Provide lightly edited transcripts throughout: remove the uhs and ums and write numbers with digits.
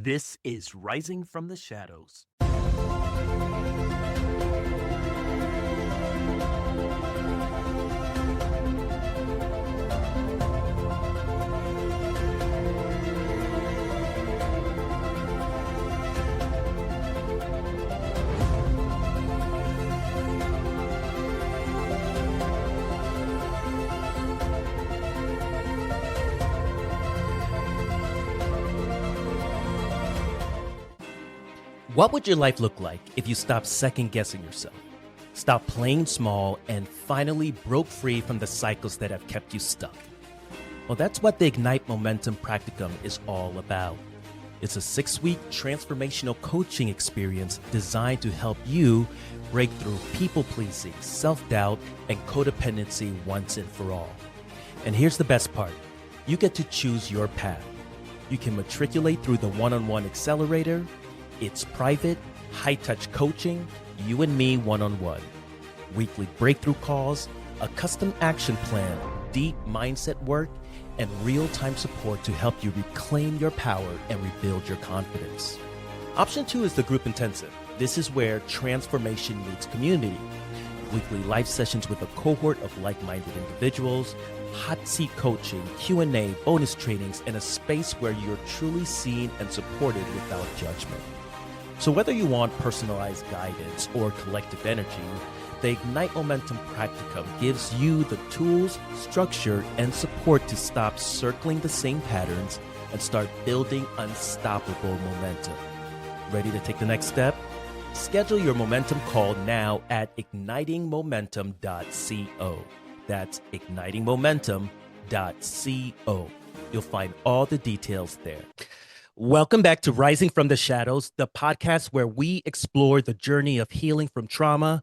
This is Rising from the Shadows. What would your life look like if you stopped second-guessing yourself, stopped playing small, and finally broke free from the cycles that have kept you stuck? Well, that's what the Ignite Momentum Practicum is all about. It's a 6-week transformational coaching experience designed to help you break through people-pleasing, self-doubt, and codependency once and for all. And here's the best part. You get to choose your path. You can matriculate through the one-on-one accelerator. It's private, high-touch coaching, you and me one-on-one. Weekly breakthrough calls, a custom action plan, deep mindset work, and real-time support to help you reclaim your power and rebuild your confidence. Option 2 is the group intensive. This is where transformation meets community. Weekly live sessions with a cohort of like-minded individuals, hot seat coaching, Q&A, bonus trainings, and a space where you're truly seen and supported without judgment. So whether you want personalized guidance or collective energy, the Ignite Momentum Practicum gives you the tools, structure, and support to stop circling the same patterns and start building unstoppable momentum. Ready to take the next step? Schedule your momentum call now at ignitingmomentum.co. That's ignitingmomentum.co. You'll find all the details there. Welcome back to Rising from the Shadows, the podcast where we explore the journey of healing from trauma,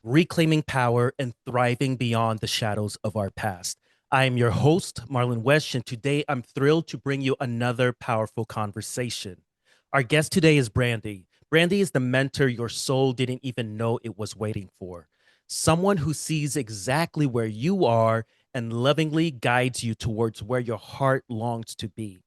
reclaiming power, and thriving beyond the shadows of our past. I am your host, Marlon Wesh, and today I'm thrilled to bring you another powerful conversation. Our guest today is Brandi. Brandi is the mentor your soul didn't even know it was waiting for. Someone who sees exactly where you are and lovingly guides you towards where your heart longs to be.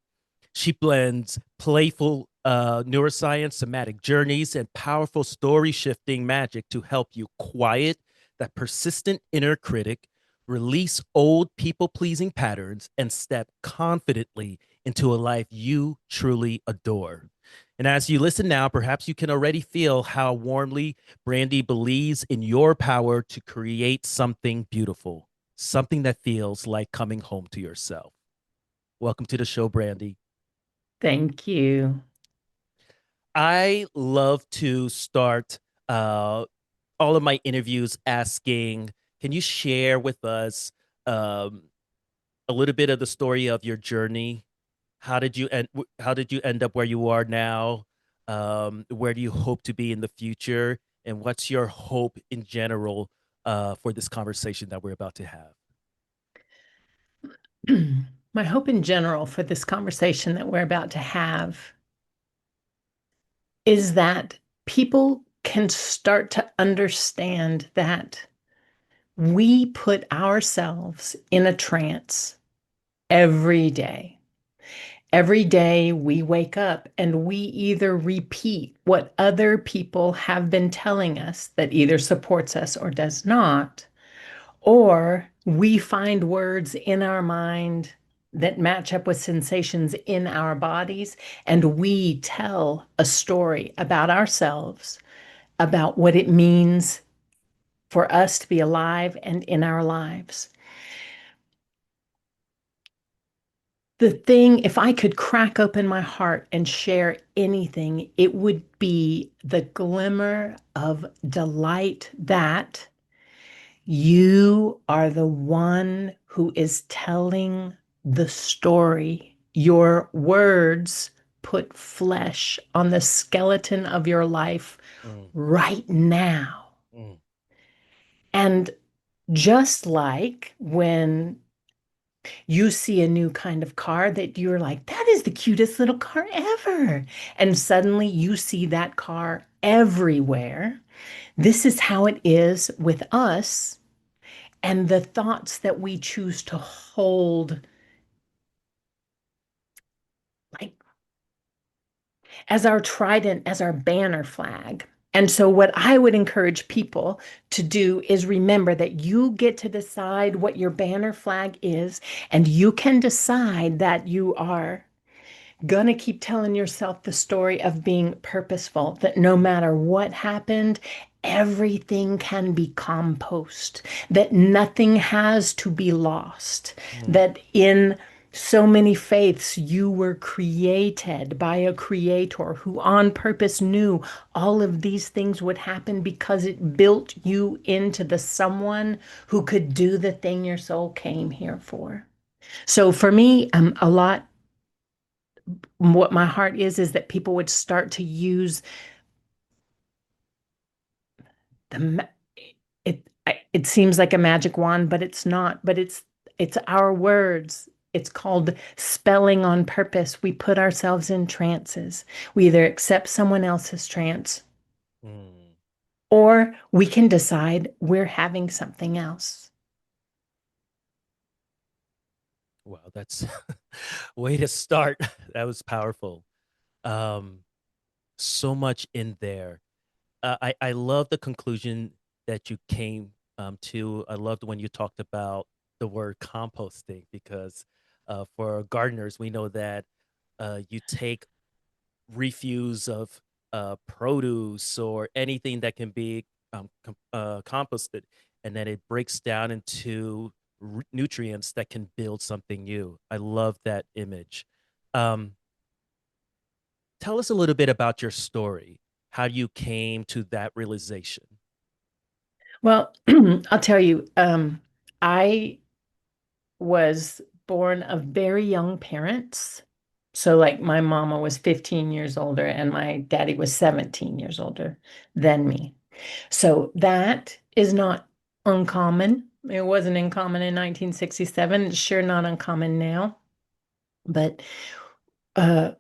She blends playful neuroscience, somatic journeys, and powerful story-shifting magic to help you quiet that persistent inner critic, release old people-pleasing patterns, and step confidently into a life you truly adore. And as you listen now, perhaps you can already feel how warmly Brandi believes in your power to create something beautiful, something that feels like coming home to yourself. Welcome to the show, Brandi. Thank you. I love to start all of my interviews asking, can you share with us a little bit of the story of your journey? How did you end up where you are now? Where do you hope to be in the future? And what's your hope in general for this conversation that we're about to have? My hope in general for this conversation that we're about to have is that people can start to understand that we put ourselves in a trance every day. Every day we wake up and we either repeat what other people have been telling us that either supports us or does not, or we find words in our mind that match up with sensations in our bodies, and we tell a story about ourselves, about what it means for us to be alive and in our lives. The thing, if I could crack open my heart and share anything, it would be the glimmer of delight that you are the one who is telling the story. Your words put flesh on the skeleton of your life right now. And just like when you see a new kind of car that you're like, that is the cutest little car ever. And suddenly you see that car everywhere. This is how it is with us and the thoughts that we choose to hold. Like, as our trident, as our banner flag. And so, what I would encourage people to do is remember that you get to decide what your banner flag is, and you can decide that you are gonna keep telling yourself the story of being purposeful, that no matter what happened, everything can be compost, that nothing has to be lost, Mm, that in so many faiths, you were created by a creator who on purpose knew all of these things would happen because it built you into the someone who could do the thing your soul came here for. So for me, a lot what my heart is that people would start to use the it seems like a magic wand, but it's not, but it's our words. It's called spelling on purpose. We put ourselves in trances. We either accept someone else's trance mm. or we can decide we're having something else. Wow, that's way to start. That was powerful. Um, so much in there. I love the conclusion that you came to. I loved when you talked about the word composting because for gardeners, we know that you take refuse of produce or anything that can be composted, and then it breaks down into nutrients that can build something new. I love that image. Um, Tell us a little bit about your story, how you came to that realization. Well, I'll tell you, I was born of very young parents. So, like, my mama was 15 years older and my daddy was 17 years older than me. So, that is not uncommon. It wasn't uncommon in 1967. It's sure not uncommon now. But uh,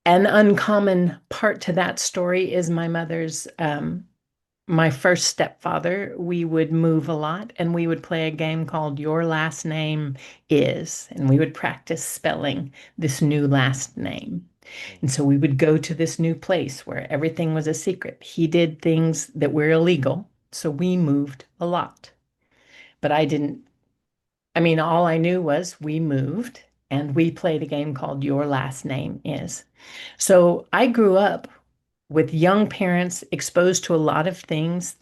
an uncommon part to that story is my mother's my first stepfather. We would move a lot and we would play a game called Your Last Name Is, and we would practice spelling this new last name. Mm, And so we would go to this new place where everything was a secret. He did things that were illegal, so we moved a lot. But I didn't, I mean, all I knew was we moved and we played a game called Your Last Name Is. So I grew up with young parents exposed to a lot of things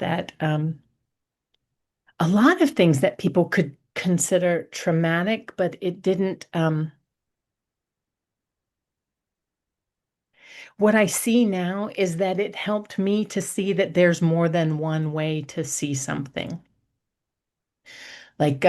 that people could consider traumatic, but it didn't. What I see now is that it helped me to see that there's more than one way to see something. Like,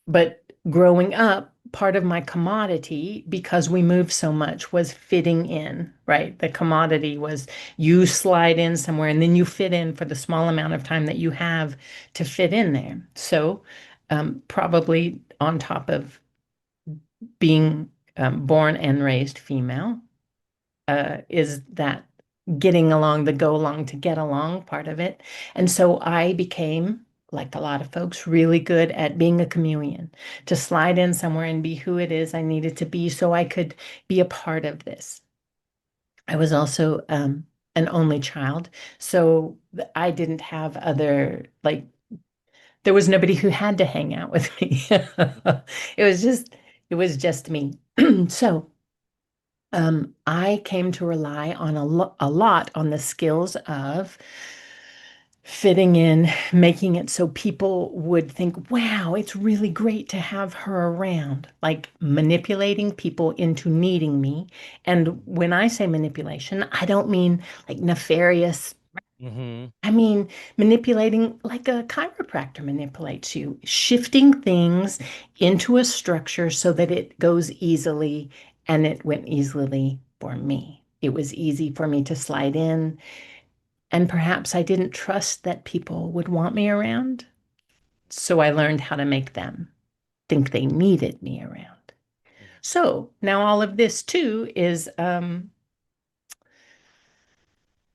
but growing up, part of my commodity, because we moved so much, was fitting in, right? The commodity was you slide in somewhere and then you fit in for the small amount of time that you have to fit in there. So, probably on top of being born and raised female, is that getting along, the go along to get along part of it. And so I became, like a lot of folks, really good at being a chameleon, to slide in somewhere and be who it is I needed to be so I could be a part of this. I was also an only child, so I didn't have other, like, there was nobody who had to hang out with me. It was just, it was just me. So I came to rely on a lot on the skills of fitting in, making it so people would think, wow, it's really great to have her around, like manipulating people into needing me. And when I say manipulation, I don't mean like nefarious. mm-hmm. I mean, manipulating like a chiropractor manipulates you, shifting things into a structure so that it goes easily, and it went easily for me. It was easy for me to slide in, and perhaps I didn't trust that people would want me around. So I learned how to make them think they needed me around. So now all of this too is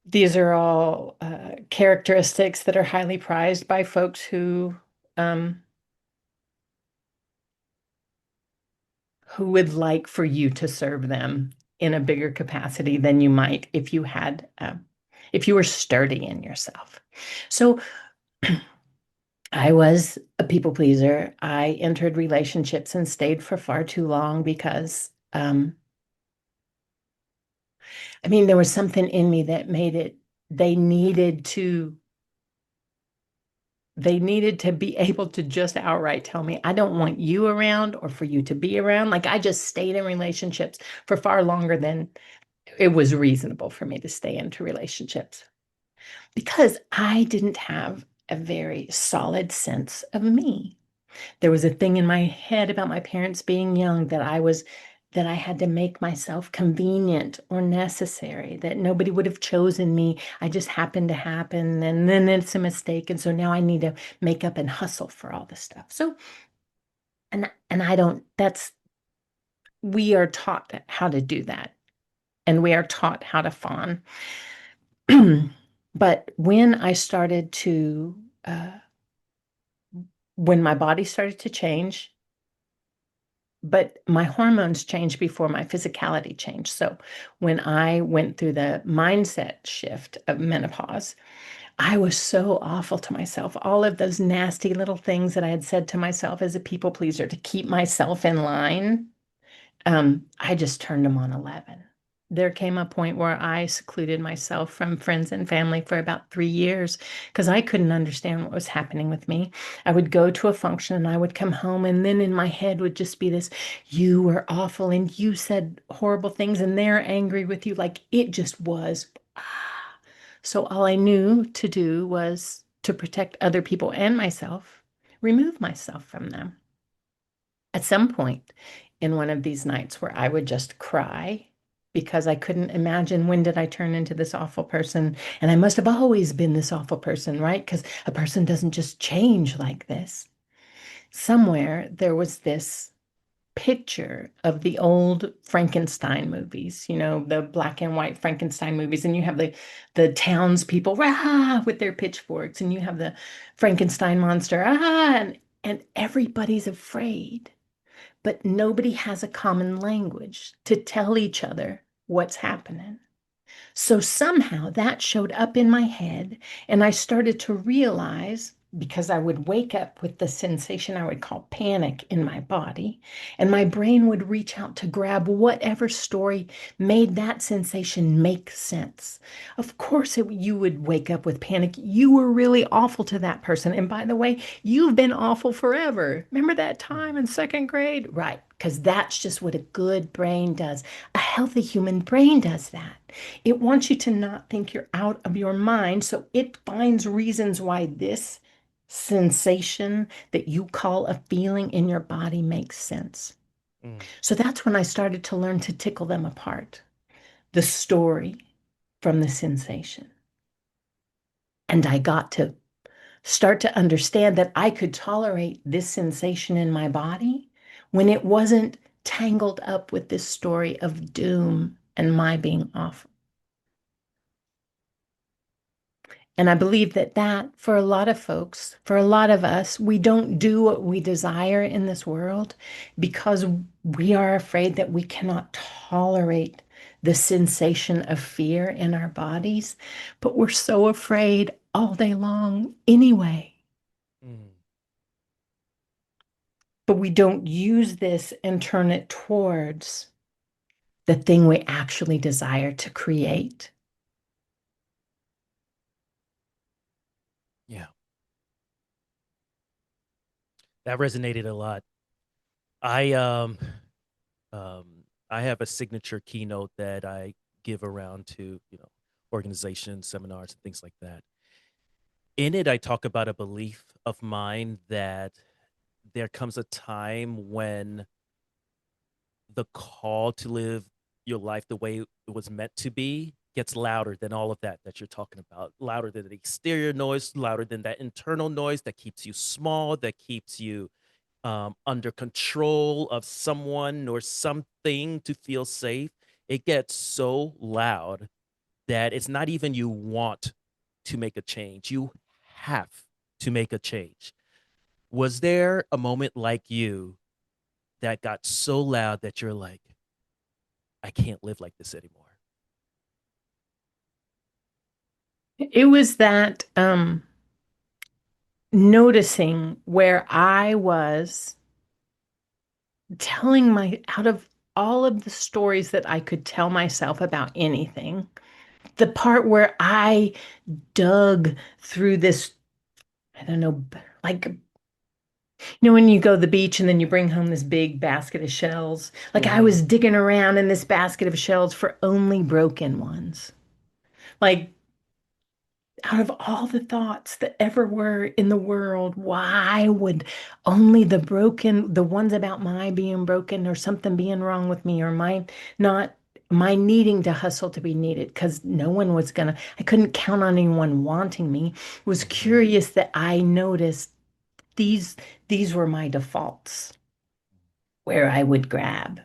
these are all characteristics that are highly prized by folks um, who would like for you to serve them in a bigger capacity than you might if you had, if you were sturdy in yourself. So I was a people pleaser. I entered relationships and stayed for far too long because, I mean, there was something in me that made it, they needed to, they needed to be able to just outright tell me, I don't want you around or for you to be around. Like I just stayed in relationships for far longer than it was reasonable for me to stay into relationships because I didn't have a very solid sense of me. There was a thing in my head about my parents being young that I had to make myself convenient or necessary, that nobody would have chosen me. I just happened to happen, and then it's a mistake. And so now I need to make up and hustle for all this stuff. So, and I don't, that's, we are taught how to do that, and we are taught how to fawn. But when I started to, when my body started to change, but my hormones changed before my physicality changed. So when I went through the mindset shift of menopause, I was so awful to myself. All of those nasty little things that I had said to myself as a people pleaser to keep myself in line, I just turned them on 11. There came a point where I secluded myself from friends and family for about 3 years because I couldn't understand what was happening with me. I would go to a function and I would come home, and then in my head would just be this, you were awful and you said horrible things and they're angry with you. Like it just was. So all I knew to do was to protect other people and myself, remove myself from them. At some point in one of these nights where I would just cry because I couldn't imagine, when did I turn into this awful person? And I must have always been this awful person, right? Because a person doesn't just change like this. Somewhere there was this picture of the old Frankenstein movies, you know, the black and white Frankenstein movies, and you have the townspeople rah, with their pitchforks, and you have the Frankenstein monster, and everybody's afraid, but nobody has a common language to tell each other what's happening. So somehow that showed up in my head, and I started to realize, because I would wake up with the sensation I would call panic in my body, and my brain would reach out to grab whatever story made that sensation make sense. Of course, you would wake up with panic. You were really awful to that person. And by the way, you've been awful forever. Remember that time in second grade? Right, because that's just what a good brain does. A healthy human brain does that. It wants you to not think you're out of your mind. So it finds reasons why this sensation that you call a feeling in your body makes sense. Mm. So that's when I started to learn to tickle them apart, the story from the sensation. And I got to start to understand that I could tolerate this sensation in my body when it wasn't tangled up with this story of doom and my being awful. And I believe that for a lot of folks, for a lot of us, we don't do what we desire in this world because we are afraid that we cannot tolerate the sensation of fear in our bodies, but we're so afraid all day long anyway. Mm. But we don't use this and turn it towards the thing we actually desire to create. Yeah, that resonated a lot. I um I have a signature keynote that I give around to, organizations, seminars, and things like that. In it, I talk about a belief of mine that there comes a time when the call to live your life the way it was meant to be gets louder than all of that you're talking about, louder than the exterior noise, louder than that internal noise that keeps you small, that keeps you under control of someone or something to feel safe. It gets so loud that it's not even you want to make a change, you have to make a change. Was there a moment like you that got so loud that you're like, I can't live like this anymore. It was that noticing where I was telling my out of all of the stories that I could tell myself about anything, the part where I dug through this, I don't know, like, when you go to the beach and then you bring home this big basket of shells, like I Hmm. was digging around in this basket of shells for only broken ones. Like, out of all the thoughts that ever were in the world, why would only the ones about my being broken or something being wrong with me or not, my needing to hustle to be needed because no one was gonna, I couldn't count on anyone wanting me, was Hmm. curious that I noticed these, these were my defaults where I would grab.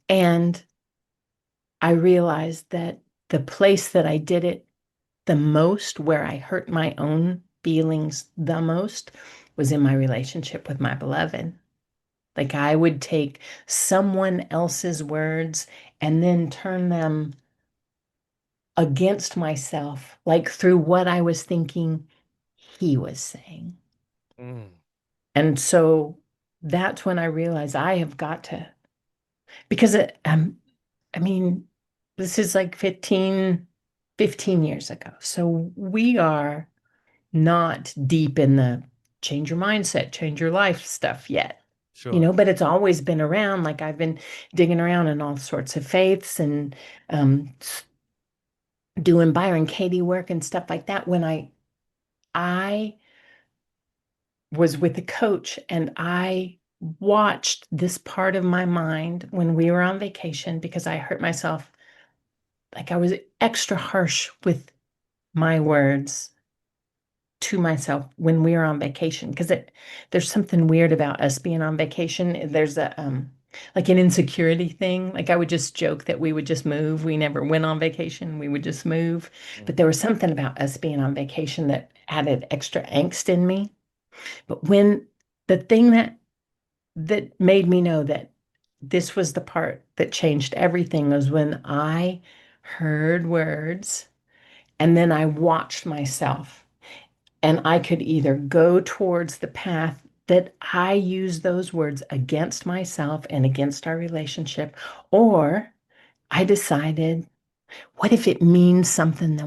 And I realized that the place that I did it the most, where I hurt my own feelings the most, was in my relationship with my beloved. Like I would take someone else's words and then turn them against myself, like through what I was thinking he was saying. Mm. And so that's when I realized I have got to, because I mean, this is like 15 years ago. So we are not deep in the change your mindset, change your life stuff yet. Sure. But it's always been around. Like I've been digging around in all sorts of faiths and doing Byron Katie work and stuff like that. When I was with a coach and I watched this part of my mind when we were on vacation because I hurt myself. Like I was extra harsh with my words to myself when we were on vacation because there's something weird about us being on vacation. There's a like an insecurity thing. Like I would just joke that we would just move. We never went on vacation. We would just move. But there Hmm. was something about us being on vacation that added extra angst in me. But when the thing that made me know that this was the part that changed everything was when I heard words and then I watched myself. And I could either go towards the path that I use those words against myself and against our relationship, or I decided, what if it means something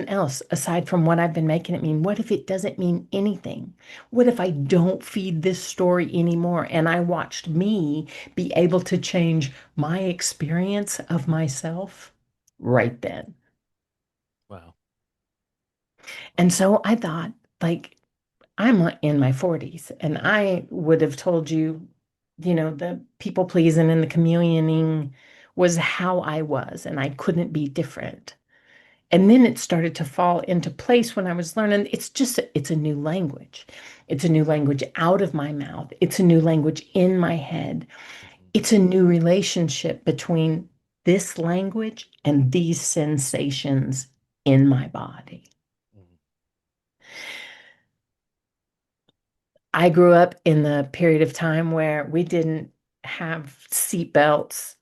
else aside from what I've been making it mean? What if it doesn't mean anything? What if I don't feed this story anymore? And I watched me be able to change my experience of myself right then. Wow. And so I thought, like, I'm in my 40s, and I would have told you, the people pleasing and the chameleoning was how I was, and I couldn't be different. And then it started to fall into place when I was learning. It's a new language. It's a new language out of my mouth. It's a new language in my head. Hmm. It's a new relationship between this language and these sensations in my body. Hmm. I grew up in the period of time where we didn't have seat belts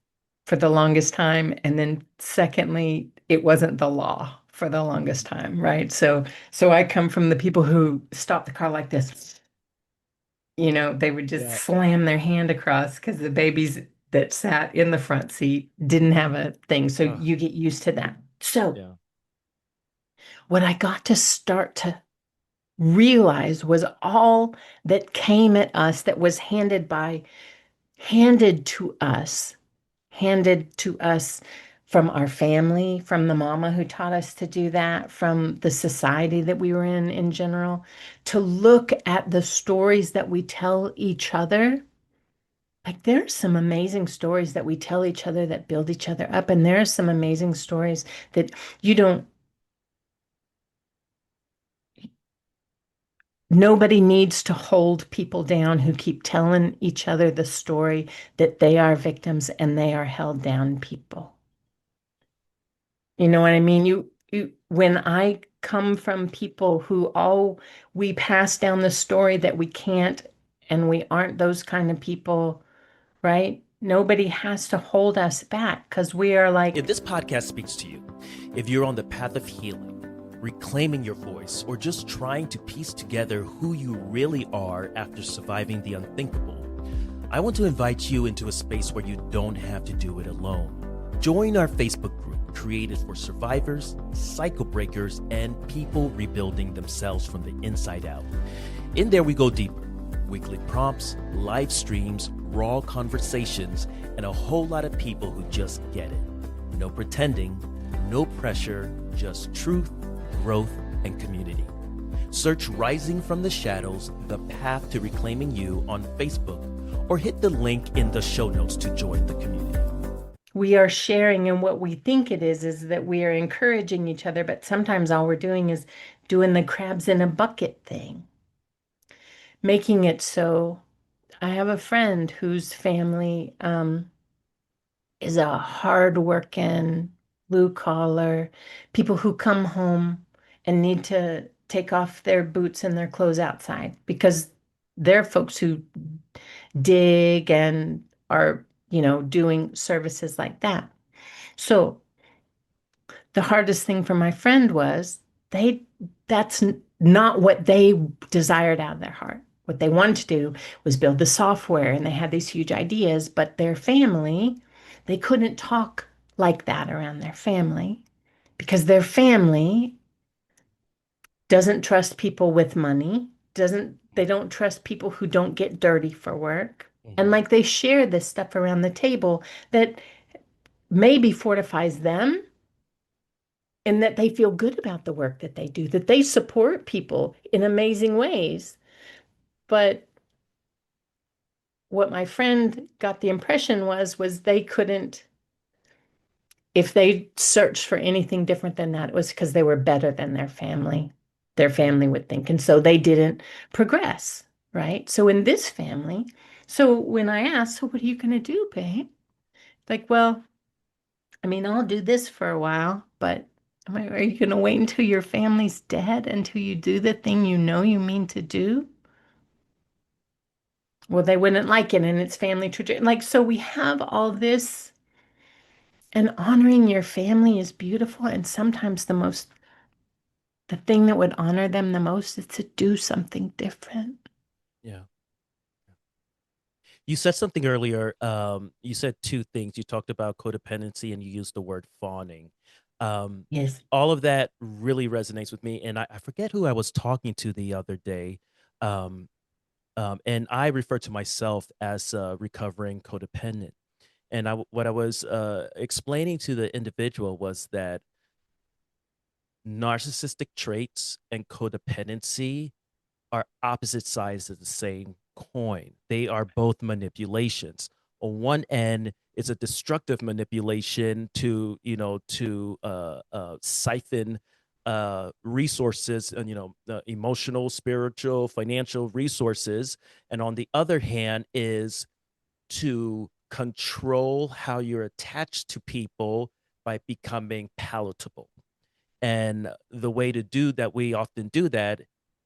for the longest time. And then secondly, it wasn't the law for the longest time, right? So I come from the people who stop the car like this. They would just Yeah. slam their hand across because the babies that sat in the front seat didn't have a thing. So Oh, you get used to that. So yeah. what I got to start to realize was all that came at us that was handed to us, handed to us from our family, from the mama who taught us to do that, from the society that we were in general, to look at the stories that we tell each other. Like there's some amazing stories that we tell each other that build each other up, and there are some amazing stories that you don't nobody needs to hold people down who keep telling each other the story that they are victims and they are held down people. You know what I mean? When I come from people who all we pass down the story that we can't and we aren't those kind of people, right? Nobody has to hold us back because we are If like, this podcast speaks to you, if you're on the path of healing, reclaiming your voice, or just trying to piece together who you really are after surviving the unthinkable, I want to invite you into a space where you don't have to do it alone. Join our Facebook group created for survivors, cycle breakers, and people rebuilding themselves from the inside out. In there, we go deeper. Weekly prompts, live streams, raw conversations, and a whole lot of people who just get it. No pretending, no pressure, just truth, growth, and community. Search Rising from the Shadows, The Path to Reclaiming You on Facebook, or hit the link in the show notes to join the community. we are sharing, and what we think it is that we are encouraging each other, but sometimes all we're doing is doing the crabs in a bucket thing, making it so. I have a friend whose family is a hard-working, blue-collar, people who come home and need to take off their boots and their clothes outside because they're folks who dig and are, doing services like that. So the hardest thing for my friend was they that's not what they desired out of their heart. What they wanted to do was build the software and they had these huge ideas, but their family, they couldn't talk like that around their family because their family doesn't trust people with money, doesn't they don't trust people who don't get dirty for work. And Mm-hmm. like they share this stuff around the table that maybe fortifies them and that they feel good about the work that they do, that they support people in amazing ways. But what my friend got the impression was they couldn't, if they searched for anything different than that, it was because they were better than their family would think. And so they didn't progress, right? So in this family, so when I asked, so what are you going to do, babe? Like, well, I mean, I'll do this for a while, but are you going to wait until your family's dead until you do the thing you know you mean to do? Well, they wouldn't like it, and it's family tradition. Like, so we have all this, and honoring your family is beautiful. And sometimes the thing that would honor them the most is to do something different. Yeah. You said something earlier. You said two things. You talked about codependency and you used the word fawning. Um, Yes. all of that really resonates with me. And I forget who I was talking to the other day. Um, and I refer to myself as a recovering codependent. And what I was explaining to the individual was that narcissistic traits and codependency are opposite sides of the same coin. They are both manipulations. On one end, it's a destructive manipulation to, siphon resources and, emotional, spiritual, financial resources. And on the other hand, is to control how you're attached to people by becoming palatable. And the way to do that, we often do that,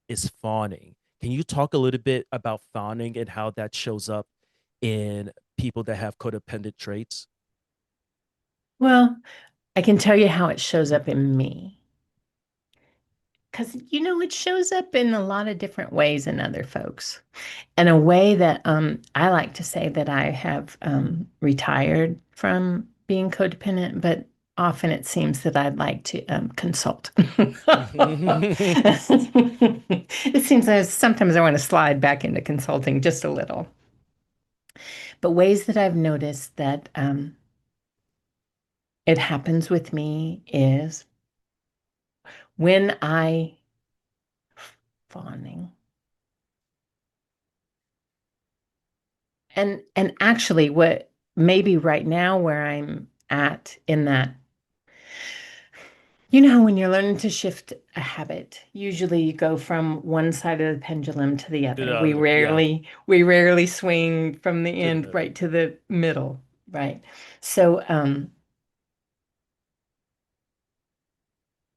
is fawning. Can you talk a little bit about fawning and how that shows up in people that have codependent traits? Well, I can tell you how it shows up in me. Because, it shows up in a lot of different ways in other folks. And a way that I like to say that I have retired from being codependent, but often it seems that I'd like to consult. It seems as sometimes I want to slide back into consulting just a little. But ways that I've noticed that it happens with me is when I fawning. And actually what maybe right now where I'm at in that, how when you're learning to shift a habit, usually you go from one side of the pendulum to the To other. the We other, yeah, rarely we rarely swing from the to the end middle. right to the middle, right? So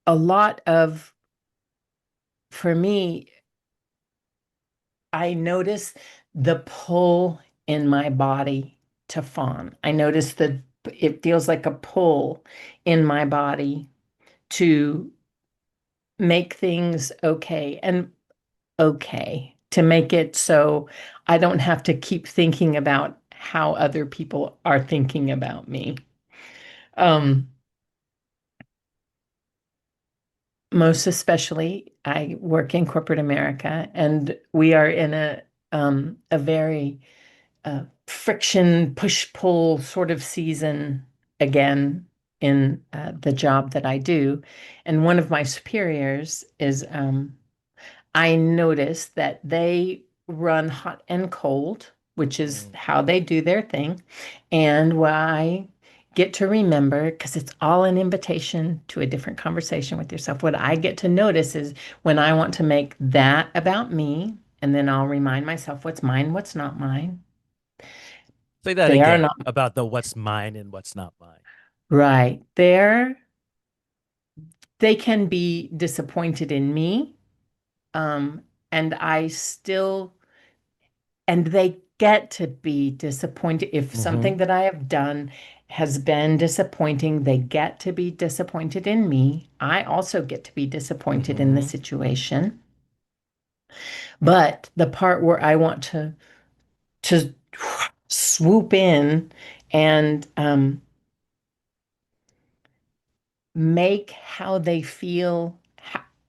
a lot of for me, I notice the pull in my body. to fawn. I notice that it feels like a pull in my body to make things okay and okay, to make it so I don't have to keep thinking about how other people are thinking about me. Um, Most especially, I work in corporate America, and we are in a very friction, push-pull sort of season again in the job that I do. And one of my superiors is I noticed that they run hot and cold, which is Mm. how they do their thing. And what I get to remember, because it's all an invitation to a different conversation with yourself, what I get to notice is when I want to make that about me, and then I'll remind myself what's mine, what's not mine. Say that They are again not about the what's mine and what's not mine. right. They can be disappointed in me. Um, and I still and they get to be disappointed if Mm-hmm. something that I have done has been disappointing. They get to be disappointed in me. I also get to be disappointed in the Mm-hmm. situation. But the part where I want to swoop in and make how they feel,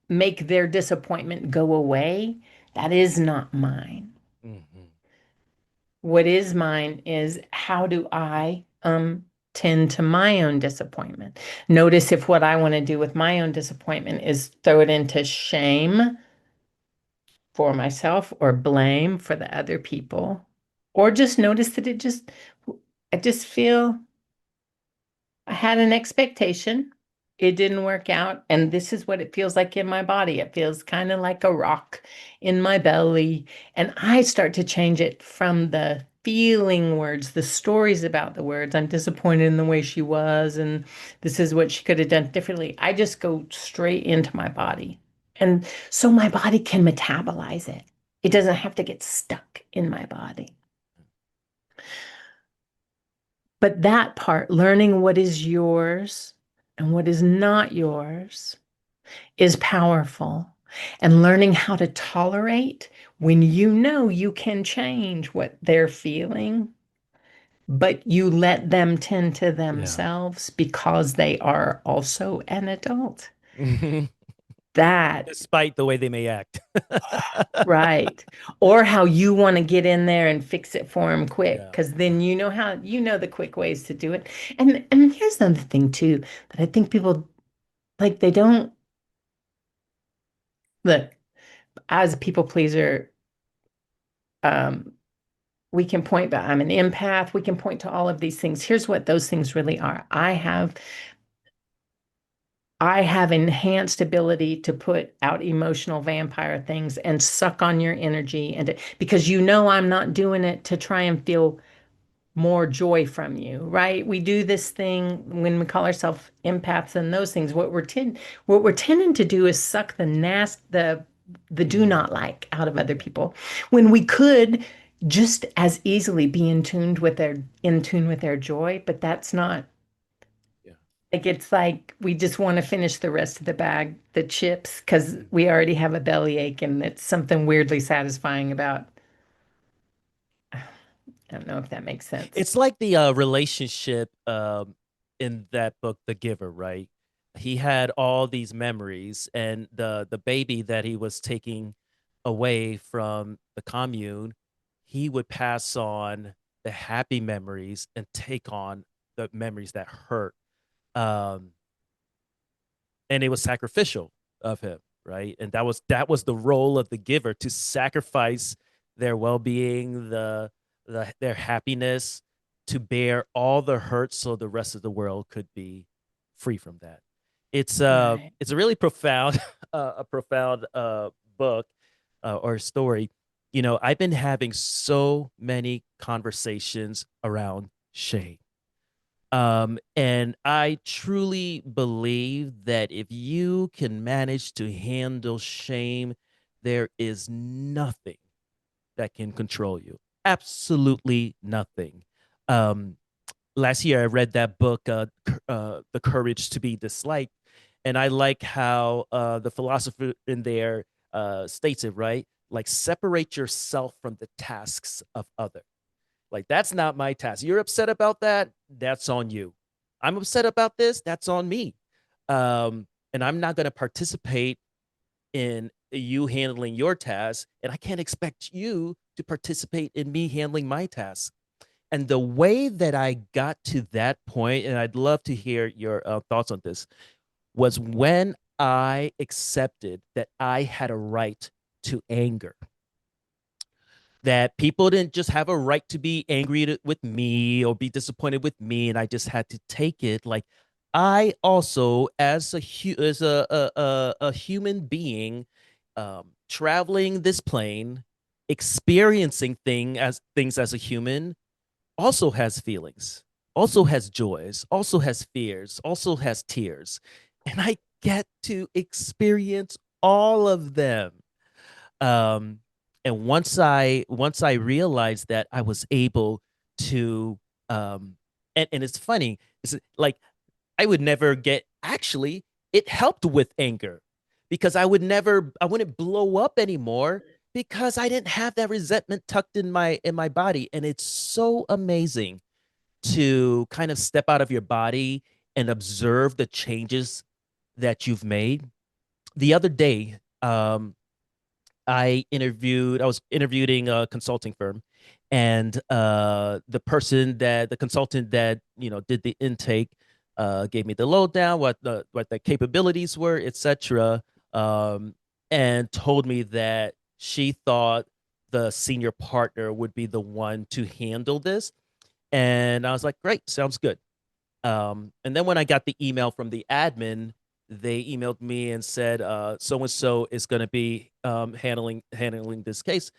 make their disappointment go away, that is not mine. Mm-hmm. What is mine is how do I tend to my own disappointment? Notice if what I want to do with my own disappointment is throw it into shame for myself or blame for the other people, or just notice that I just feel I had an expectation. It didn't work out. And this is what it feels like in my body. It feels kind of like a rock in my belly. And I start to change it from the feeling words, the stories about the words. I'm disappointed in the way she was, and this is what she could have done differently. I just go straight into my body. And so my body can metabolize it. It doesn't have to get stuck in my body. But that part, learning what is yours and what is not yours, is powerful. And learning how to tolerate when you know you can change what they're feeling, but you let them tend to Yeah. themselves because they are also an adult. Mm-hmm. That Despite the way they may act. right. Or how you want to get in there and fix it for them quick, Yeah. because then you know how you know the quick ways to do it. And here's another thing too that I think people like they don't look as a people pleaser. Um, we can point, but I'm an empath. We can point to all of these things. Here's what those things really are. I have enhanced ability to put out emotional vampire things and suck on your energy because you know I'm not doing it to try and feel more joy from you, right? We do this thing when we call ourselves empaths and those things. What we're tending to do is suck the do Mm. not like out of other people when we could just as easily be in tune with their joy, but that's not Yeah. like it's like we just want to finish the rest of the bag, the chips, because Mm. we already have a bellyache and it's something weirdly satisfying about. I don't know if that makes sense. It's like the relationship in that book, The Giver, right? He had all these memories, and the baby that he was taking away from the commune, he would pass on the happy memories and take on the memories that hurt. Um, and it was sacrificial of him, right? And that was the role of the giver, to sacrifice their well-being, their happiness, to bear all the hurt so the rest of the world could be free from that. Right. It's a really profound a profound book or story. You know, I've been having so many conversations around shame, and I truly believe that if you can manage to handle shame, there is nothing that can control you. Absolutely nothing. Um, Last year I read that book, The Courage to Be Disliked, and I like how the philosopher in there states it right, like separate yourself from the tasks of others. Like that's not my task. You're upset about that? That's on you. I'm upset about this? That's on me. And I'm not going to participate in you handling your task, and I can't expect you to participate in me handling my task. And the way that I got to that point, and I'd love to hear your thoughts on this, was when I accepted that I had a right to anger, that people didn't just have a right to be angry with me or be disappointed with me, and I just had to take it. Like I also, as a human being, traveling this plane, experiencing things as a human, also has feelings, also has joys, also has fears, also has tears, and I get to experience all of them. um and once I realized that, I was able to and it's funny, it's like I would never get, actually it helped with anger, because I wouldn't blow up anymore, because I didn't have that resentment tucked in my body. And it's so amazing to kind of step out of your body and observe the changes that you've made. The other day, I was interviewing a consulting firm, and the consultant that did the intake gave me the lowdown, what the capabilities were, etc. um, and told me that she thought the senior partner would be the one to handle this. And I was like, great, sounds good. And then when I got the email from the admin, they emailed me and said, so and so is going to be handling this case.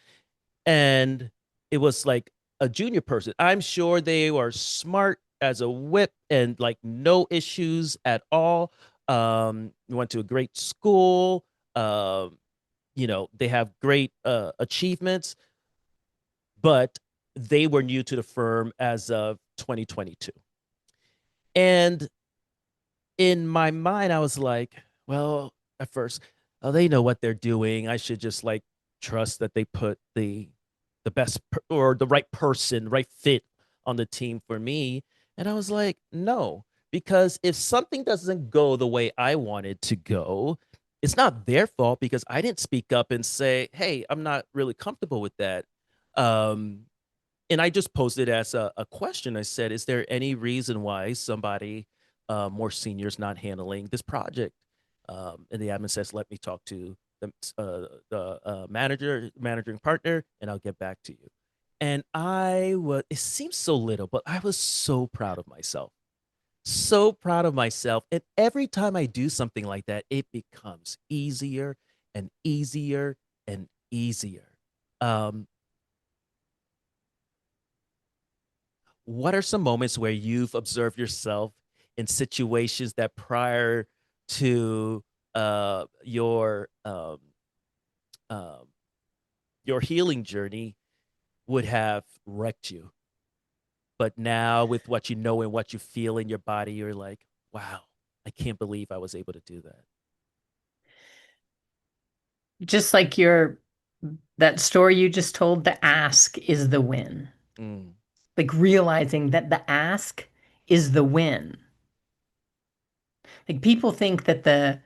And it was like a junior person. I'm sure they were smart as a whip and like no issues at all. Went to a great school. They have great achievements, but they were new to the firm as of 2022. And in my mind, I was like, well, at first, oh, they know what they're doing. I should just like trust that they put the or the right person, right fit on the team for me. And I was like, no, because if something doesn't go the way I wanted to go, it's not their fault, because I didn't speak up and say, hey, I'm not really comfortable with that. Um, and I just posed it as a question. I said, is there any reason why somebody more senior is not handling this project? And the admin says, let me talk to the managing partner, and I'll get back to you. And it seems so little, but I was so proud of myself. So proud of myself. And every time I do something like that, it becomes easier and easier and easier. Um, what are some moments where you've observed yourself in situations that prior to uh, your um, um, your healing journey would have wrecked you, but now with what you know and what you feel in your body, you're like, wow, I can't believe I was able to do that. Just like that story you just told, the ask is the win. Mm, Like realizing that the ask is the win. Like people think that the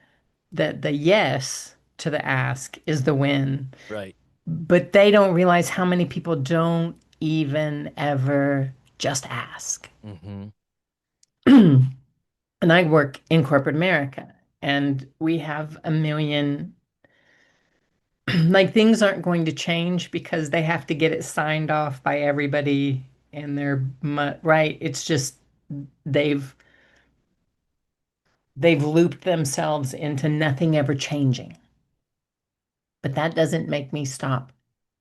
yes to the ask is the win, right. but they don't realize how many people don't even ever just ask. Mm-hmm. And I work in corporate America, and we have a million, like things aren't going to change because they have to get it signed off by everybody and right. It's just they've they've looped themselves into nothing ever changing. But that doesn't make me stop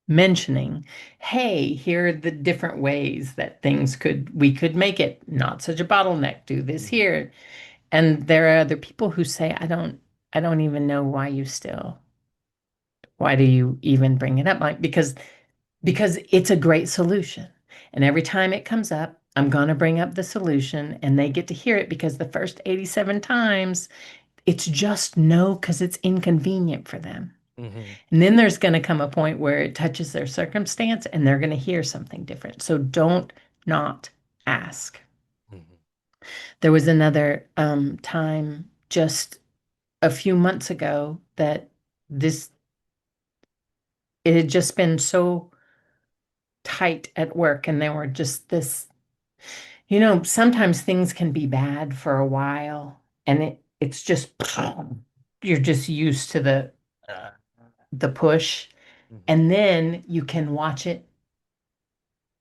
mentioning, hey, here are the different ways that we could make it not such a bottleneck. Do this Mm-hmm. here. And there are other people who say, I don't even know why do you even bring it up? Like, because it's a great solution. And every time it comes up, I'm going to bring up the solution, and they get to hear it because the first 87 times it's just no because it's inconvenient for them. Mm-hmm. And then there's going to come a point where it touches their circumstance and they're going to hear something different. So don't not ask. Mm-hmm. There was another time just a few months ago that this, it had just been so tight at work, and there were just this, sometimes things can be bad for a while, and it's just you're just used to the push, Mm-hmm. and then you can watch it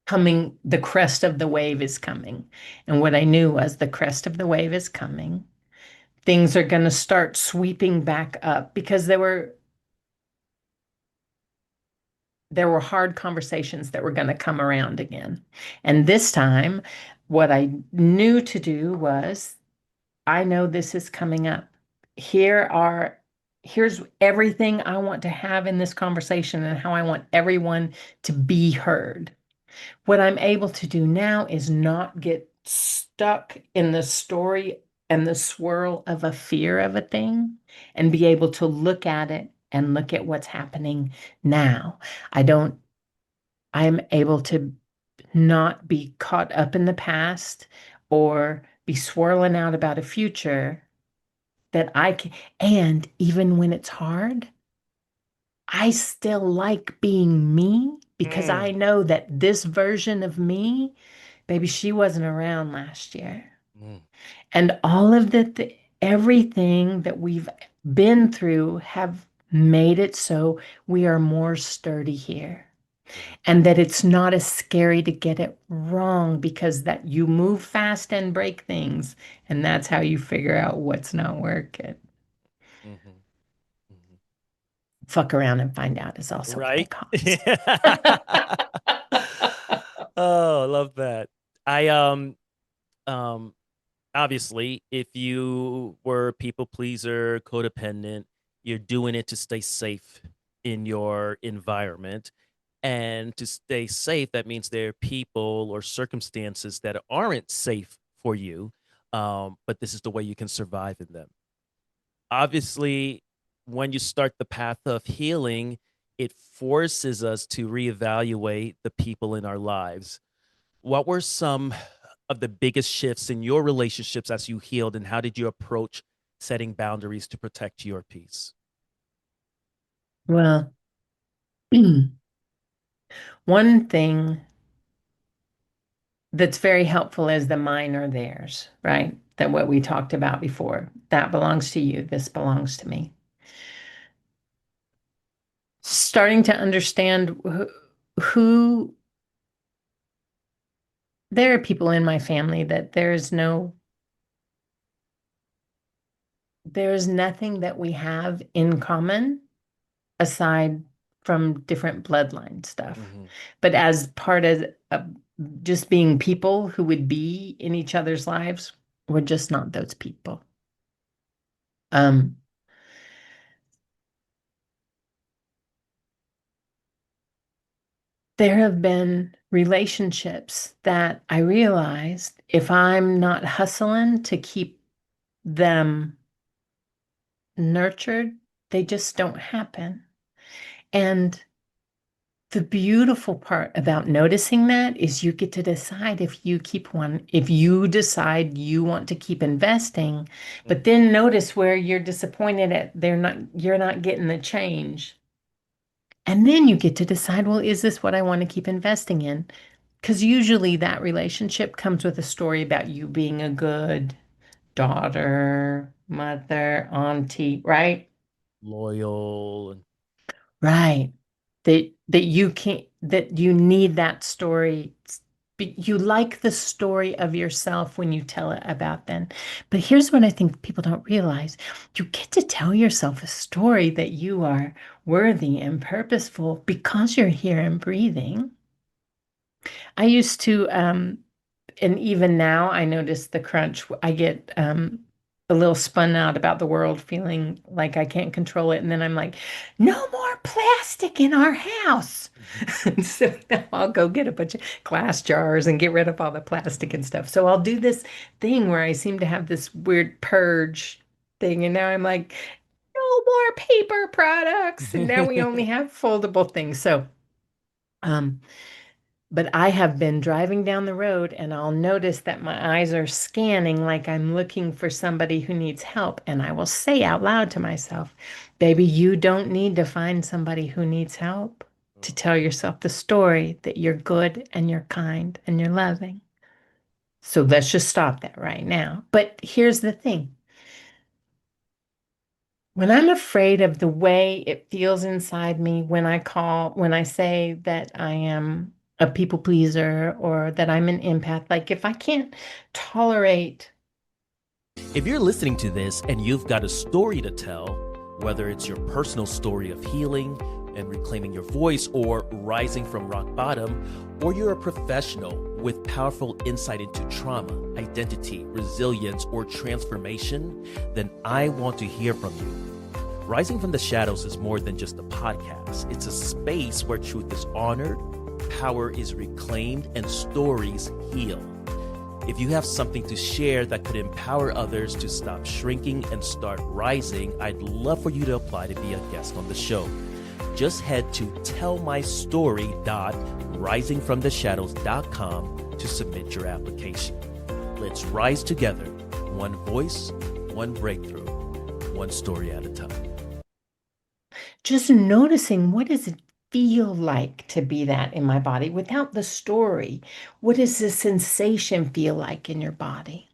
coming. The crest of the wave is coming, and what I knew was the crest of the wave is coming. Things are going to start sweeping back up because there were hard conversations that were going to come around again. And this time, what I knew to do was, I know this is coming up. Here are Here's everything I want to have in this conversation and how I want everyone to be heard. What I'm able to do now is not get stuck in the story and the swirl of a fear of a thing, and be able to look at it and look at what's happening now. I don't, I'm able to not be caught up in the past or be swirling out about a future that I can. And even when it's hard, I still like being me because I Mm. know that this version of me, baby, she wasn't around last year. Mm. And all of everything that we've been through have made it so we are more sturdy here. Mm. And that it's not as scary to get it wrong because that you move fast and break things. And that's how you figure out what's not working. Mm-hmm. Mm-hmm. Fuck around and find out is also what they Right? call Yeah. it. Oh, I love that. I um obviously, if you were a people pleaser, codependent, you're doing it to stay safe in your environment. And to stay safe, that means there are people or circumstances that aren't safe for you. But this is the way you can survive in them. Obviously, when you start the path of healing, it forces us to reevaluate the people in our lives. What were some of the biggest shifts in your relationships as you healed, and how did you approach setting boundaries to protect your peace? Well, one thing that's very helpful is the mine or theirs, right? That what we talked about before. That belongs to you. This belongs to me. Starting to understand who there are people in my family that there's nothing that we have in common aside from different bloodline stuff. Mm-hmm. But as part of just being people who would be in each other's lives, we're just not those people. Um, there have been relationships that I realized if I'm not hustling to keep them nurtured, they just don't happen. And the beautiful part about noticing that is you get to decide if you decide you want to keep investing, but then notice where you're disappointed at you're not getting the change. And then you get to decide, well, is this what I want to keep investing in? Because usually that relationship comes with a story about you being a good daughter, mother, auntie, right? Loyal. And Right. That you need that story. You like the story of yourself when you tell it about them. But here's what I think people don't realize. You get to tell yourself a story that you are worthy and purposeful because you're here and breathing. I used to, and even now I notice the crunch. I get a little spun out about the world, feeling like I can't control it. And then I'm like, no more plastic in our house. And so now I'll go get a bunch of glass jars and get rid of all the plastic and stuff. So I'll do this thing where I seem to have this weird purge thing. And now I'm like, no more paper products. And now we only have foldable things. So, um, but I have been driving down the road and I'll notice that my eyes are scanning like I'm looking for somebody who needs help. And I will say out loud to myself, baby, you don't need to find somebody who needs help to tell yourself the story that you're good and you're kind and you're loving. So let's just stop that right now. But here's the thing. When I'm afraid of the way it feels inside me when I say that I am a people pleaser or that I'm an empath, like if I can't tolerate, If you're listening to this and you've got a story to tell, whether it's your personal story of healing and reclaiming your voice or rising from rock bottom, or you're a professional with powerful insight into trauma, identity, resilience, or transformation, then I want to hear from you. Rising from the Shadows is more than just a podcast. It's a space where truth is honored, power is reclaimed, and stories heal. If you have something to share that could empower others to stop shrinking and start rising, I'd love for you to apply to be a guest on the show. Just head to tellmystory.risingfromtheshadows.com to submit your application. Let's rise together, one voice, one breakthrough, one story at a time. just noticing what does it feel like to be that in my body without the story? What does the sensation feel like in your body?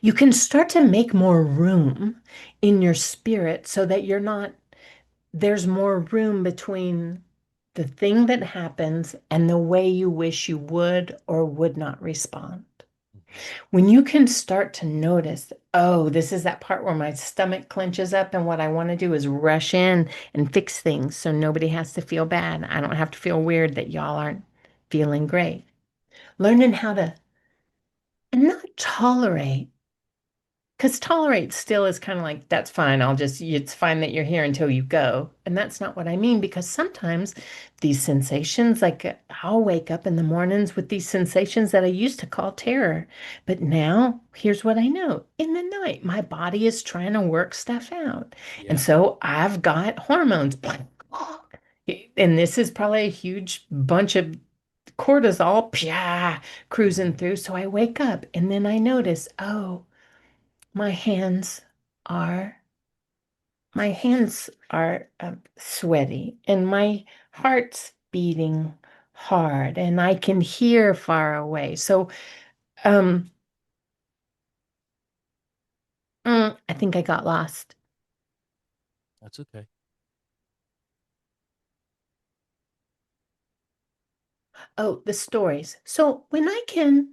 You can start to make more room in your spirit so that there's more room between the thing that happens and the way you wish you would or would not respond. When you can start to notice, oh, this is that part where my stomach clenches up, and what I want to do is rush in and fix things so nobody has to feel bad. I don't have to feel weird that y'all aren't feeling great. Learning how to not tolerate. Because tolerate still is kind of like, that's fine. It's fine that you're here until you go. And that's not what I mean, because sometimes these sensations, like I'll wake up in the mornings with these sensations that I used to call terror. But now, here's what I know. In the night, my body is trying to work stuff out. And Yeah. so I've got hormones. And this is probably a huge bunch of cortisol, cruising through. So I wake up and then I notice, oh, my hands are my hands are sweaty and my heart's beating hard and I can hear far away. So um I think I got lost. That's okay. Oh, the stories. So when I can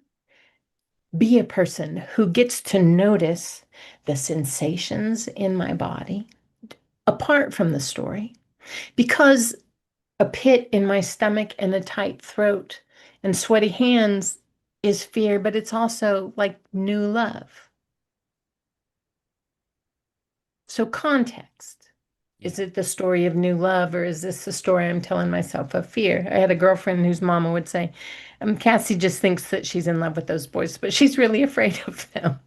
be a person who gets to notice the sensations in my body apart from the story, because a pit in my stomach and a tight throat and sweaty hands is fear, but it's also like new love. So, context. Is Yeah. it the story of new love, or is this the story I'm telling myself of fear? I had a girlfriend whose mama would say, Cassie just thinks that she's in love with those boys, but she's really afraid of them.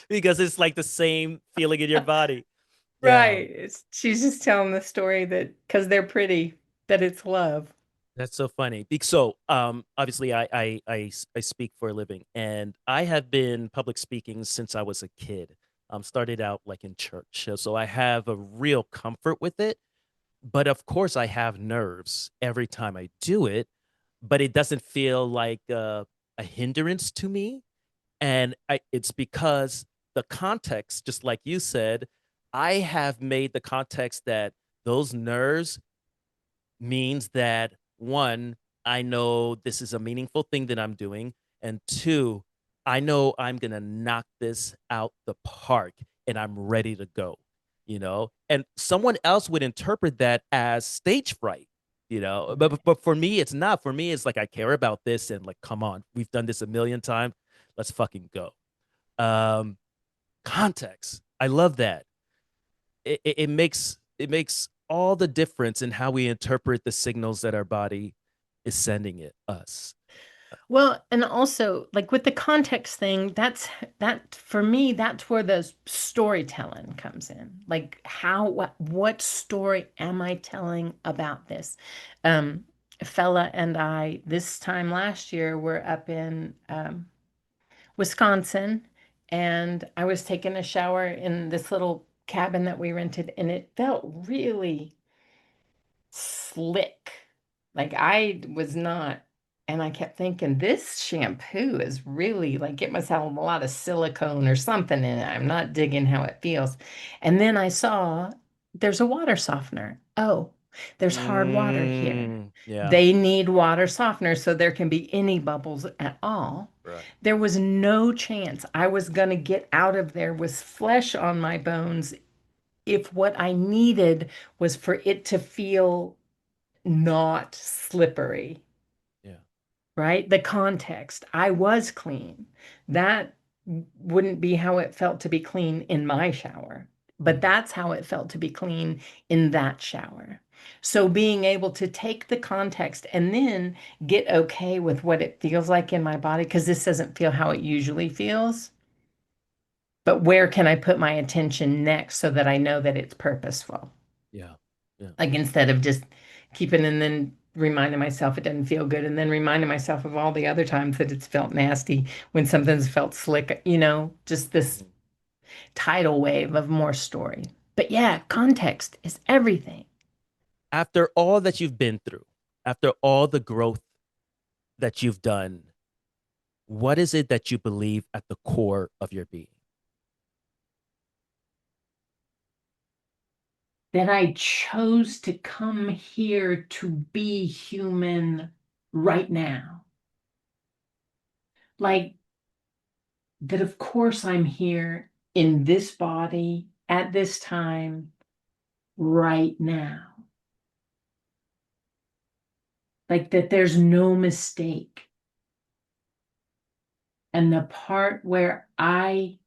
Because it's like the same feeling in your body. Yeah. Right. She's just telling the story that because they're pretty, that it's love. That's so funny. So, obviously, I speak for a living, and I have been public speaking since I was a kid. Started out like in church, so I have a real comfort with it. But of course, I have nerves every time I do it, but it doesn't feel like a hindrance to me. And it's because the context, just like you said, I have made the context that those nerves means that one, I know this is a meaningful thing that I'm doing. And two, I know I'm going to knock this out the park and I'm ready to go, And someone else would interpret that as stage fright, but for me, it's not. For me, it's like I care about this and like, come on, we've done this a million times. Let's fucking go. Um, Context. I love that. It makes all the difference in how we interpret the signals that our body is sending it us. Well, and also like with the context thing, that for me, that's where the storytelling comes in. Like what story am I telling about this? Um, Fella and I this time last year were up in Wisconsin, and I was taking a shower in this little cabin that we rented, and it felt really slick. Like I was not, and I kept thinking this shampoo is really like it must have a lot of silicone or something in it. I'm not digging how it feels. And then I saw there's a water softener. Oh, there's hard water here. Yeah. They need water softener so there can be any bubbles at all. Right. There was no chance I was going to get out of there with flesh on my bones if what I needed was for it to feel not slippery, Yeah. right? The context. I was clean. That wouldn't be how it felt to be clean in my shower, but Mhm. that's how it felt to be clean in that shower. So being able to take the context and then get okay with what it feels like in my body, because this doesn't feel how it usually feels. But where can I put my attention next so that I know that it's purposeful? Yeah. Yeah. Like instead of just keeping and then reminding myself it doesn't feel good and then reminding myself of all the other times that it's felt nasty when something's felt slick, just this Mhm. tidal wave of more story. But yeah, context is everything. After all that you've been through, after all the growth that you've done, what is it that you believe at the core of your being? That I chose to come here to be human right now. Like that, of course, I'm here in this body at this time right now. Like that there's no mistake. And the part where I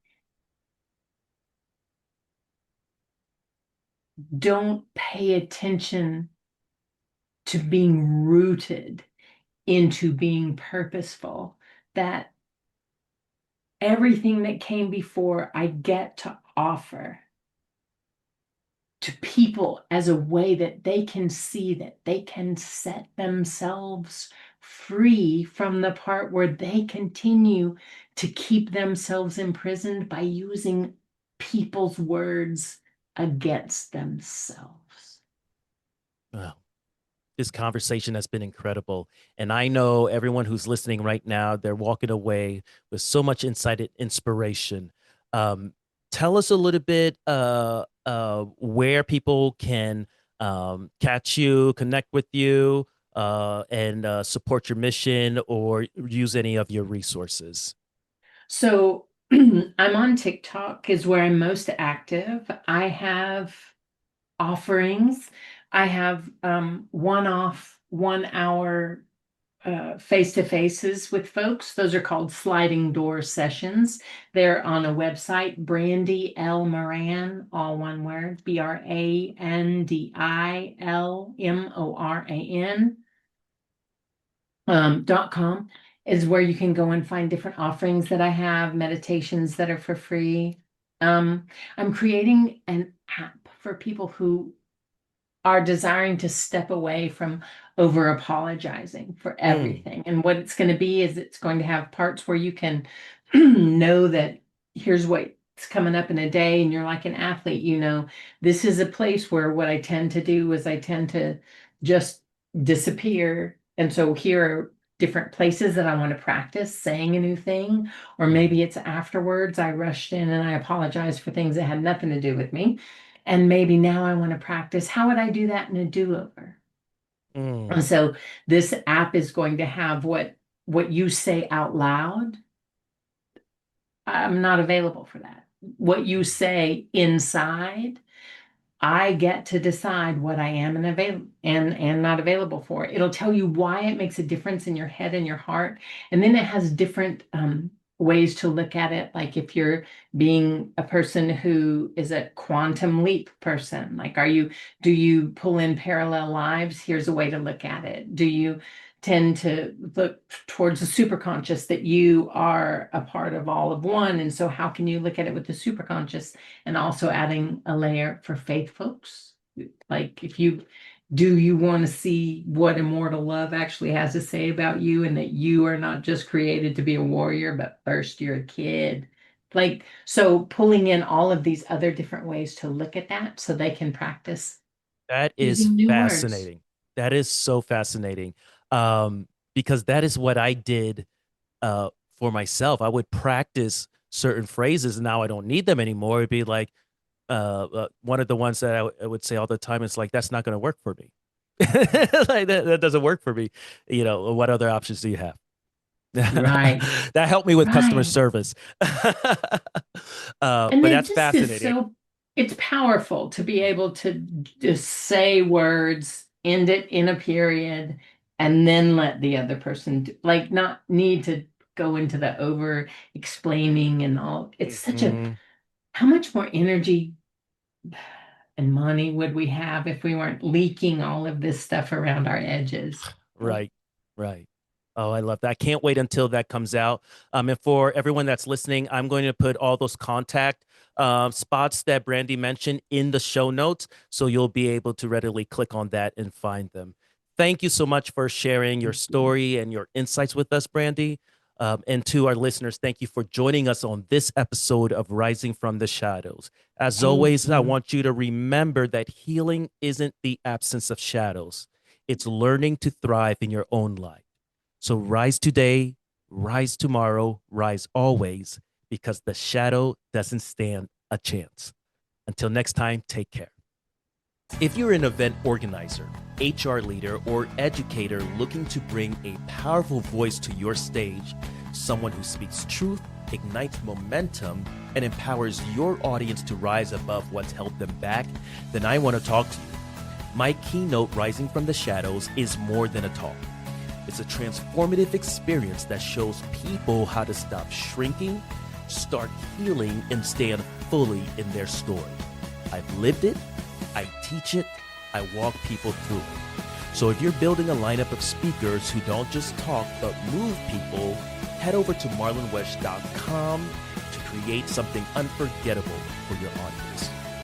don't pay attention to being rooted into being purposeful, that everything that came before I get to offer to people as a way that they can see that they can set themselves free from the part where they continue to keep themselves imprisoned by using people's words against themselves. Wow. This conversation has been incredible. And I know everyone who's listening right now, they're walking away with so much insight and inspiration. Um, Tell us a little bit where people can catch you, connect with you, and support your mission or use any of your resources. So I'm on TikTok is where I'm most active. I have offerings. I have one-off 1 hour face-to-faces with folks. Those are called sliding door sessions. They're on a website, Brandi L. Moran, all one word, BRANDILMORAN .com is where you can go and find different offerings that I have, meditations that are for free. Um, I'm creating an app for people who are desiring to step away from over apologizing for Mm, everything. And what it's going to be is it's going to have parts where you can know that here's what's coming up in a day, and you're like an athlete, this is a place where what I tend to do is I tend to just disappear. And so here are different places that I want to practice saying a new thing, or mm, maybe it's afterwards I rushed in and I apologized for things that had nothing to do with me. And maybe now I want to practice. How would I do that in a do-over? And mm, so this app is going to have what you say out loud. I'm not available for that. What you mm, say inside, I get to decide what I am and not available for. It'll tell you why it makes a difference in your head and your heart. And then it has different ways to look at it. Like if you're being a person who is a quantum leap person, like do you pull in parallel lives? Here's a way to look at it. Do you tend to look towards the superconscious, that you are a part of all of one? And so how can you look at it with the superconscious, and also adding a layer for faith folks? Like do you want to see what immortal love actually has to say about you, and that you are not just created to be a warrior, but first you're a kid? Like, so pulling in all of these other different ways to look at that so they can practice That is using new words. fascinating. That is so fascinating. Because that is what I did uh, for myself. I would practice certain phrases, and now I don't need them anymore. It'd be like one of the ones that I would say all the time is like, that's not going to work for me. Like that doesn't work for me. You know, what other options do you have? Right. That helped me with customer Right. service. And But it that's just is fascinating. so, it's powerful to be able to just say words, end it in a period, and then let the other person do, like, not need to go into the over explaining and all. It's such a, Mhm. how much more energy and money would we have if we weren't leaking all of this stuff around our edges? Right, right. Oh, I love that. I can't wait until that comes out. And for everyone that's listening, I'm going to put all those contact spots that Brandy mentioned in the show notes, so you'll be able to readily click on that and find them. Thank you so much for sharing your story and your insights with us, Brandy. And to our listeners, thank you for joining us on this episode of Rising from the Shadows. As Thank always, I you. want you to remember that healing isn't the absence of shadows. It's learning to thrive in your own life. So rise today, rise tomorrow, rise always, because the shadow doesn't stand a chance. Until next time, take care. If you're an event organizer, HR leader, or educator looking to bring a powerful voice to your stage, someone who speaks truth, ignites momentum, and empowers your audience to rise above what's held them back, then I want to talk to you. My keynote, Rising from the Shadows, is more than a talk. It's a transformative experience that shows people how to stop shrinking, start healing, and stand fully in their story. I've lived it, I teach it, I walk people through it. So if you're building a lineup of speakers who don't just talk but move people, head over to marlonwesh.com to create something unforgettable for your audience.